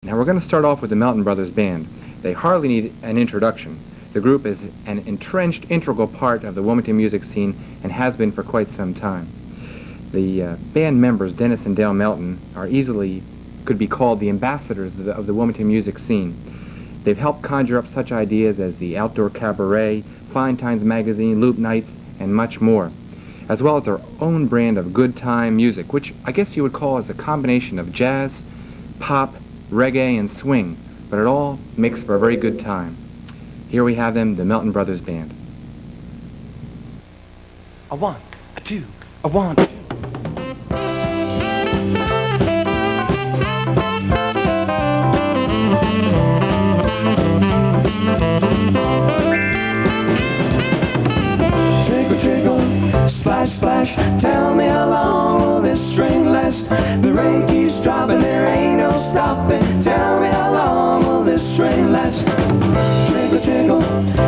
Now we're going to start off with the Melton Brothers Band. They hardly need an introduction. The group is an entrenched, integral part of the Wilmington music scene and has been for quite some time. The band members, Dennis and Dale Melton, are could be called the ambassadors of the Wilmington music scene. They've helped conjure up such ideas as the Outdoor Cabaret, Fine Times Magazine, Loop Nights, and much more, as well as their own brand of good time music, which I guess you would call as a combination of jazz, pop, reggae, and swing, but it all makes for a very good time. Here we have them, the Melton Brothers Band. A one, a two, a one, a two. Splash, splash, tell me how long will this string last? The rain keeps dropping, there ain't no stopping. Tell me how long will this string last? Trickle, trickle,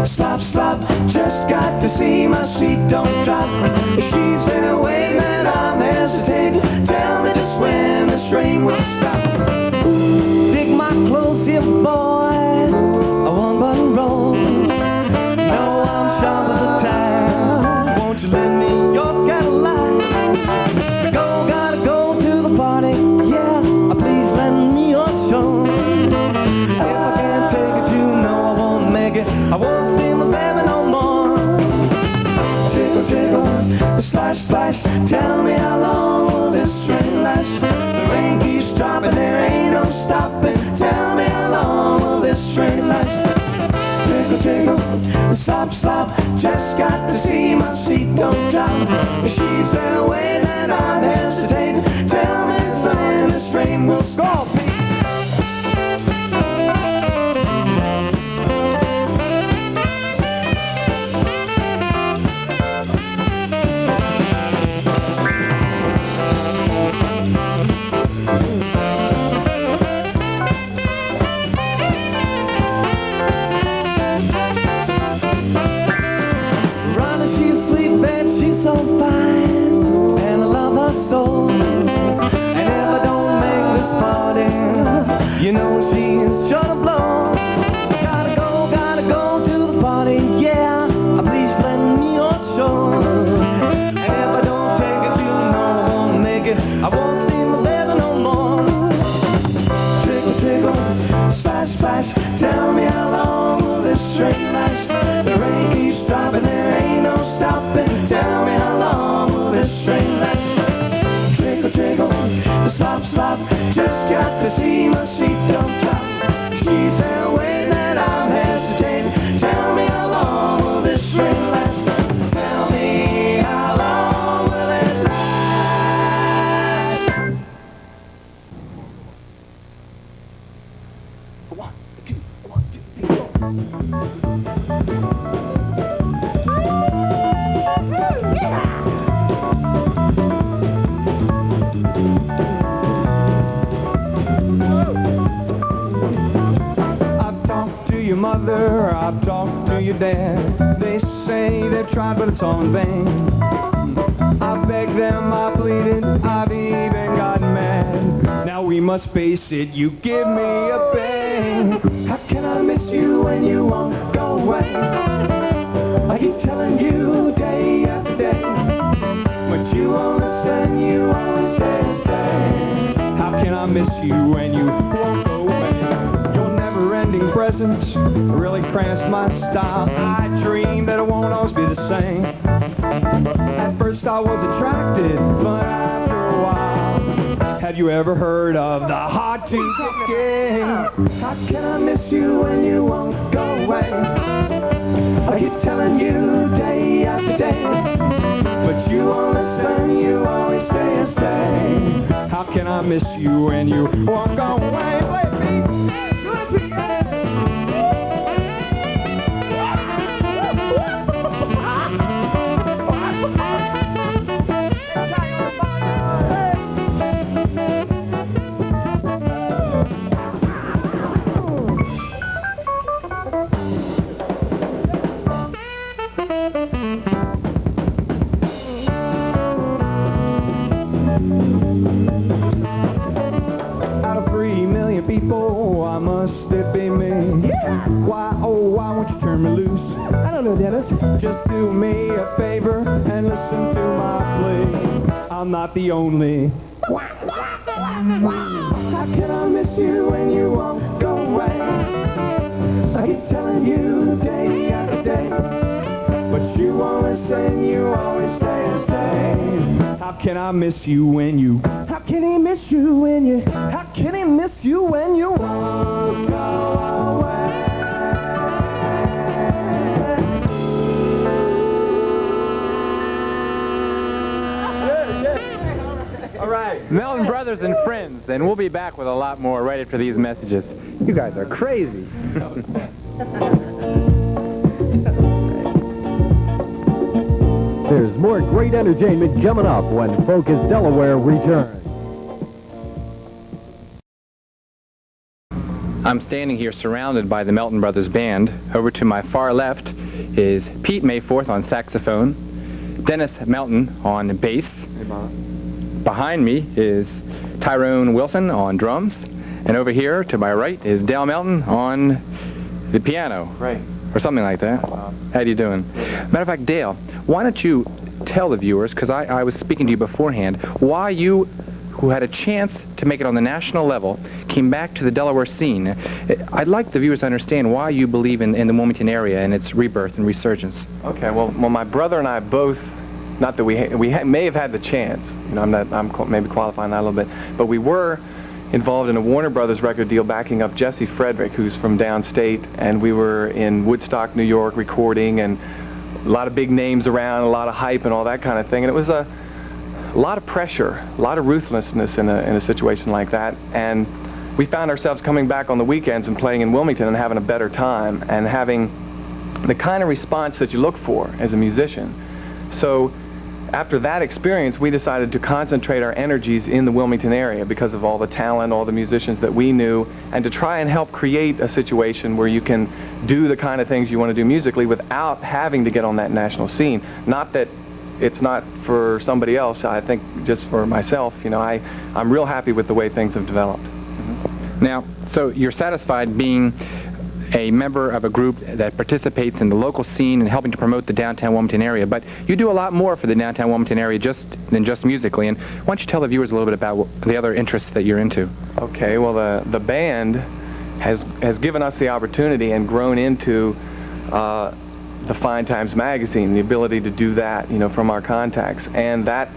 slop, slop, just got to see my sheet don't drop. If she's there waiting and I'm hesitating, tell me just when the string will stop. Dig my clothes here, boy, a one-button roll. No, I'm sharp as a tack. Won't you lend me your Cadillac? Gotta go to the party, yeah. Please lend me your show. If I can't take it, you know I won't make it. I won't see my baby no more. Trickle, trickle, splash, splash. Tell me how long will this rain last? The rain keeps dropping, there ain't no stopping. Tell me how long will this rain last? Trickle, trickle, slop, slop, just got to see my seat don't drop. If she's there waiting and I'm hesitating, tell me when this rain will stop. You know she's sure to blow. Gotta go to the party, yeah. Please lend me your show. And if I don't take it, you know I won't make it. I won't see my baby no more. Trickle, trickle, splash, splash. Tell me how long will this train last? The rain keeps dropping, there ain't no stopping. Tell me how long will this train last? Trickle, trickle, slop, slop. Just got to see my sheet don't drop. She's there waiting and I'm hesitating. Tell me how long will this rain last? Tell me how long will it last? One, two, one, two, three, your mother, I've talked to your dad. They say they've tried, but it's all in vain. I begged them, I pleaded, I've even gotten mad. Now we must face it, you give me a bang. How can I miss you when you won't go away? I keep telling you day after day, but you won't listen, you always stay. How can I miss you when you won't go away? Ending presence really cramped my style. I dream that it won't always be the same. At first I was attracted, but after a while, have you ever heard of the hard to get game? How can I miss you when you won't go away? I keep telling you day after day, but you won't listen, you always stay and stay. How can I miss you when you won't go away? Play me. oh, why must it be me? Yeah. Why, oh, why won't you turn me loose? I don't know, Dennis. Just do me a favor and listen to my plea. I'm not the only. How can I miss you when you won't go away? I keep telling you day after day, but you won't listen, you always stay and stay. How can I miss you when you? How can he miss you when you? How can he miss you when you won't go away? All right, Melton Brothers and Friends, and we'll be back with a lot more right after these messages. You guys are crazy. There's more great entertainment coming up when Focus Delaware returns. I'm standing here surrounded by the Melton Brothers Band. Over to my far left is Pete Mayforth on saxophone, Dennis Melton on bass. Hey, Bob. Behind me is Tyrone Wilson on drums, and over here to my right is Dale Melton on the piano. Right. Or something like that. How you doing? Matter of fact, Dale, why don't you tell the viewers, because I was speaking to you beforehand, why you, who had a chance to make it on the national level, came back to the Delaware scene. I'd like the viewers to understand why you believe in the Wilmington area and its rebirth and resurgence. Okay, well, my brother and I both, not that we may have had the chance, you know, I'm maybe qualifying that a little bit, but we were involved in a Warner Brothers record deal backing up Jesse Frederick, who's from downstate, and we were in Woodstock, New York, recording, and a lot of big names around, a lot of hype and all that kind of thing, and it was a lot of pressure, a lot of ruthlessness in a situation like that, and we found ourselves coming back on the weekends and playing in Wilmington and having a better time and having the kind of response that you look for as a musician. So after that experience, we decided to concentrate our energies in the Wilmington area because of all the talent, all the musicians that we knew, and to try and help create a situation where you can do the kind of things you want to do musically without having to get on that national scene. Not that it's not for somebody else, I think just for myself, you know, I'm real happy with the way things have developed. Now, so you're satisfied being a member of a group that participates in the local scene and helping to promote the downtown Wilmington area, but you do a lot more for the downtown Wilmington area than just musically, and why don't you tell the viewers a little bit about the other interests that you're into? Okay, well, the band has given us the opportunity and grown into the Fine Times magazine, the ability to do that, you know, from our contacts, and that,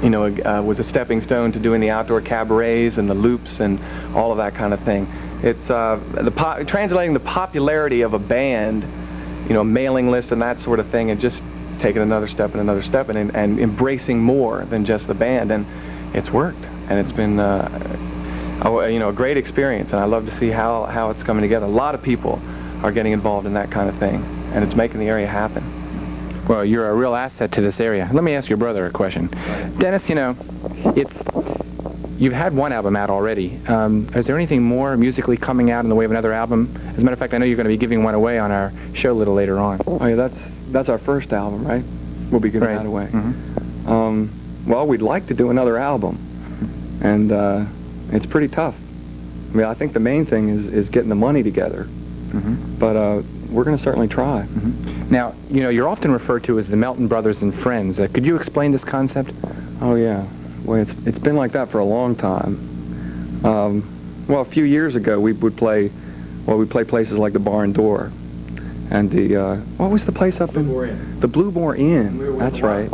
you know, was a stepping stone to doing the outdoor cabarets and the loops and all of that kind of thing. It's translating the popularity of a band, you know, mailing list and that sort of thing, and just taking another step and embracing more than just the band, and it's worked, and it's been you know, a great experience, and I love to see how it's coming together. A lot of people are getting involved in that kind of thing, and it's making the area happen. Well, you're a real asset to this area. Let me ask your brother a question. Dennis, you know, you've had one album out already. Is there anything more musically coming out in the way of another album? As a matter of fact, I know you're going to be giving one away on our show a little later on. Oh yeah, that's our first album, right? We'll be giving that away. Mm-hmm. Well, we'd like to do another album, and it's pretty tough. I mean, I think the main thing is getting the money together. Mm-hmm. But we're going to certainly try. Mm-hmm. Now, you know, you're often referred to as the Melton Brothers and Friends. Could you explain this concept? Oh yeah. Well, it's been like that for a long time. Well, a few years ago, we play places like the Barn Door, and the what was the place up in? The Blue Boar Inn. That's right.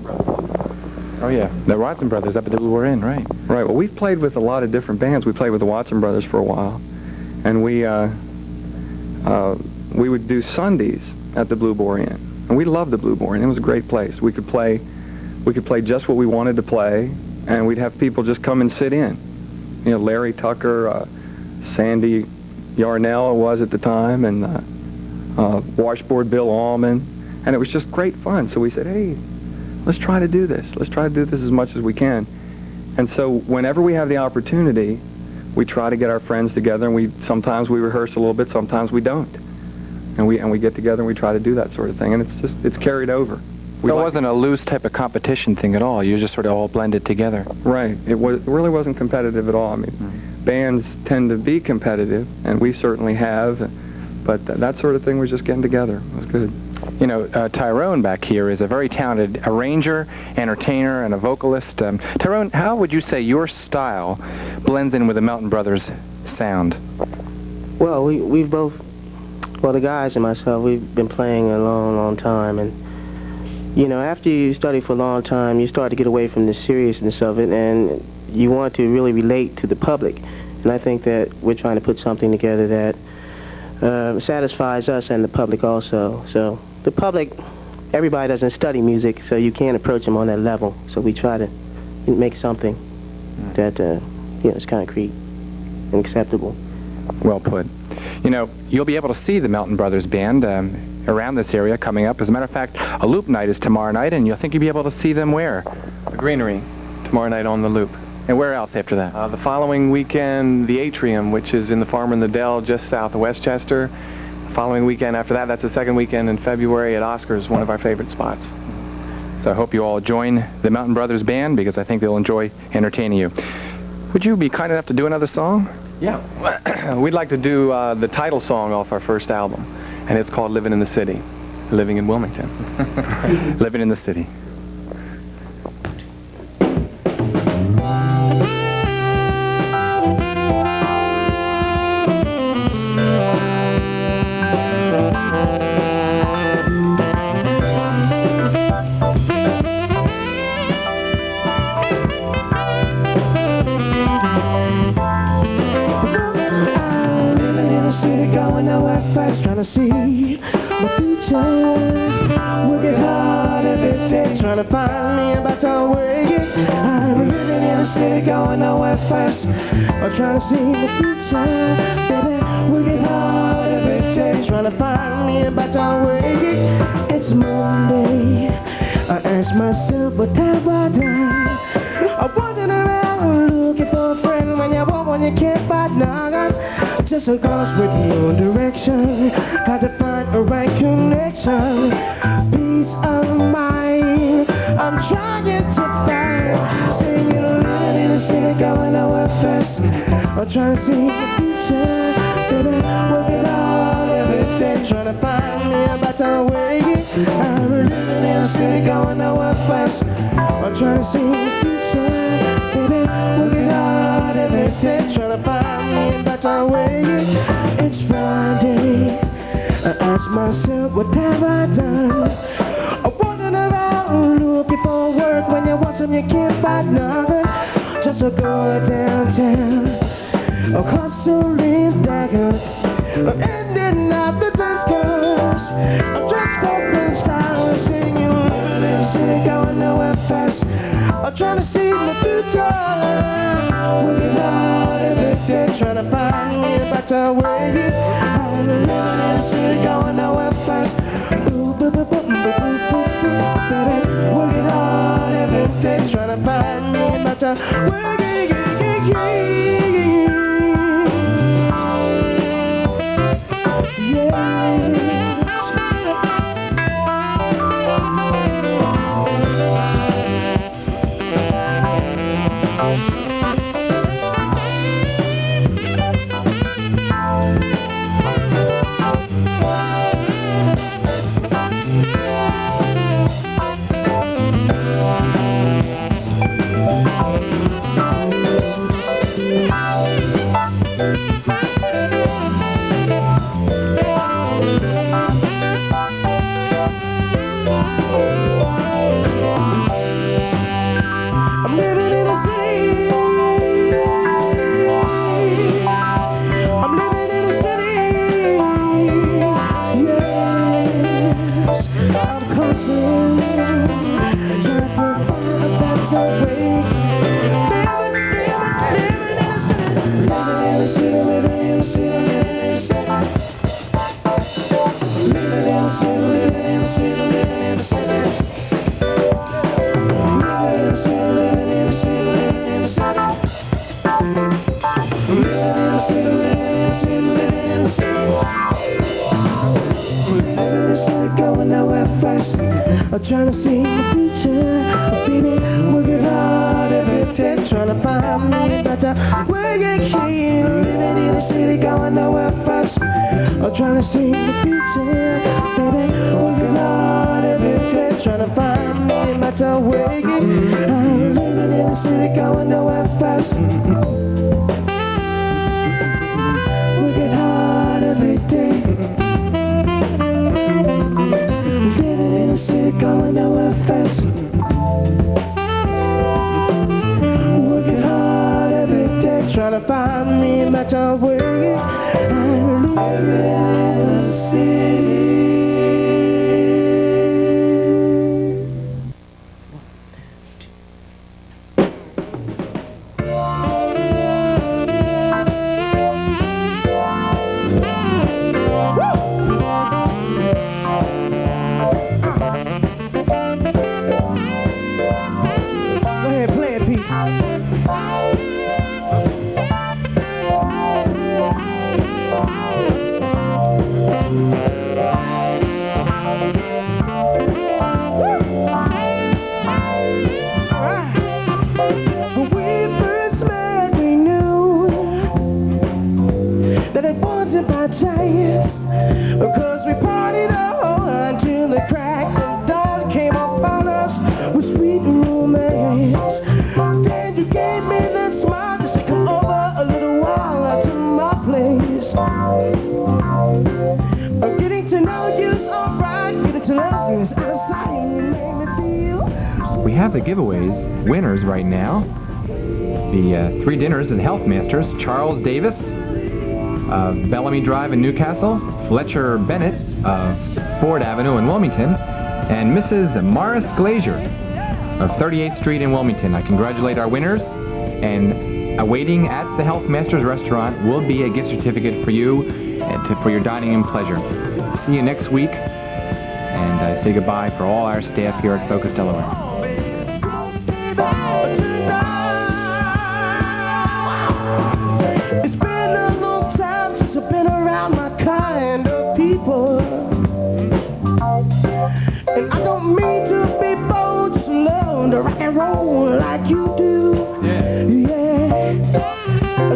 Oh yeah, the Watson Brothers up at the Blue Boar Inn, right? Right. Well, we've played with a lot of different bands. We played with the Watson Brothers for a while, and we would do Sundays at the Blue Boar Inn, and we loved the Blue Boar Inn. It was a great place. We could play just what we wanted to play, and we'd have people just come and sit in. You know, Larry Tucker, Sandy Yarnell was at the time, and Washboard Bill Allman, and it was just great fun. So we said, hey, let's try to do this. Let's try to do this as much as we can. And so whenever we have the opportunity, we try to get our friends together, and sometimes we rehearse a little bit, sometimes we don't. And we get together and we try to do that sort of thing, and it's carried over. So it wasn't a loose type of competition thing at all. You just sort of all blended together. Right. It really wasn't competitive at all. I mean, bands tend to be competitive, and we certainly have, but that sort of thing was just getting together. It was good. You know, Tyrone back here is a very talented arranger, entertainer, and a vocalist. Tyrone, how would you say your style blends in with the Melton Brothers sound? Well, we've both, well, the guys and myself, we've been playing a long, long time, and you know, after you study for a long time, you start to get away from the seriousness of it, and you want to really relate to the public. And I think that we're trying to put something together that satisfies us and the public also. So the public, everybody doesn't study music, so you can't approach them on that level. So we try to make something that you know, is concrete and acceptable. Well put. You know, you'll be able to see the Melton Brothers Band around this area coming up. As a matter of fact, a Loop night is tomorrow night, and you'll think you'll be able to see them where? The Greenery, tomorrow night on the Loop. And where else after that? The following weekend, the Atrium, which is in the Farm in the Dell, just south of Westchester. The following weekend after that, that's the second weekend in February at Oscar's, one of our favorite spots. So I hope you all join the Melton Brothers Band, because I think they'll enjoy entertaining you. Would you be kind enough to do another song? Yeah. We'd like to do the title song off our first album, and it's called Living in the City, Living in Wilmington. Living in the City. Trying to see my future, working hard every day, trying to find me a better way. I'm living in a city, going nowhere fast. I'm trying to see my future, baby, working hard every day, trying to find me a better way. It's Monday, I ask myself, what have I done? I'm wandering around looking for a friend when you want one you can't find none. Just a ghost with no direction, got to find a right connection. Peace of mind, I'm trying to find. Singing, living in the city, going nowhere fast. I'm trying to see the future, baby, working hard every day, trying to find me a better way. I'm living in the city, going nowhere fast. I'm trying to see the future, baby, working hard every day, trying to find me a better way. It's Friday, I ask myself, what have I done? I'm wandering around looking for work when you want some, you can't find nothing. Just a go downtown, a hustling dagger, ending up the discourse. I'm just open style, singing, living in the city, going nowhere fast. I'm trying to see my future, working hard every day, trying to find me a better way. I'm living in the city, going nowhere fast. Working hard every day, trying to find me a better way. I'm trying to see the future, baby, working hard every day, trying to find me a better matter where you came. Living in the city, going nowhere fast. I'm trying to see the future, baby. Working hard every day, trying to find me, no matter where you came. I'm living in the city, going nowhere fast. Working hard every day. Living in the city, going nowhere fast. Working hard every day, trying to find me, no matter where you I'm living in the city. Go ahead, play it, Pete. When we first met, we knew that it wasn't by chance, because we partied all until the cracks of dawn came upon us with sweet romance. Then you gave me that smile to say, come over a little while to my place. Getting to know you's alright, getting to love you's outside, and you made me feel. We have the giveaways winners right now. The 3 dinners at Health Masters: Charles Davis of Bellamy Drive in Newcastle, Fletcher Bennett of Ford Avenue in Wilmington, and Mrs. Morris Glazier of 38th Street in Wilmington. I congratulate our winners, and awaiting at the Health Masters restaurant will be a gift certificate for you and for your dining and pleasure. See you next week, and I say goodbye for all our staff here at Focus Delaware. It's been a long time since I've been around my kind of people, and I don't mean to be bold, just love to rock and roll like you do. Yeah.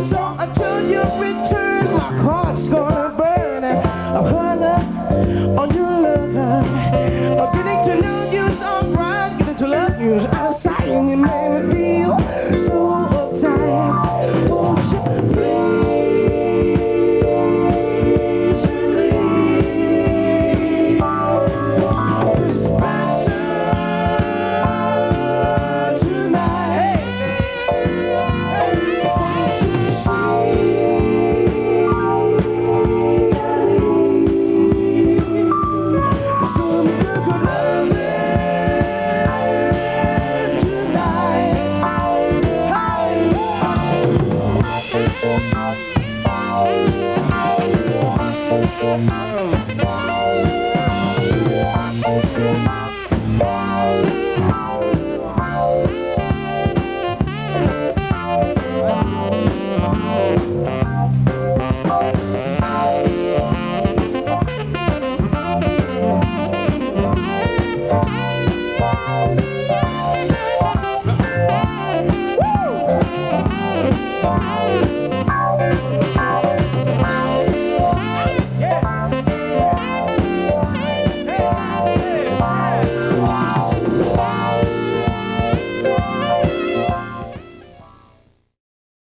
So until you return, my heart's gonna burn. I'm hung up on your love. I'm getting to know you's alright, getting to love you's outside, and you made me feel so uptight. Won't you please,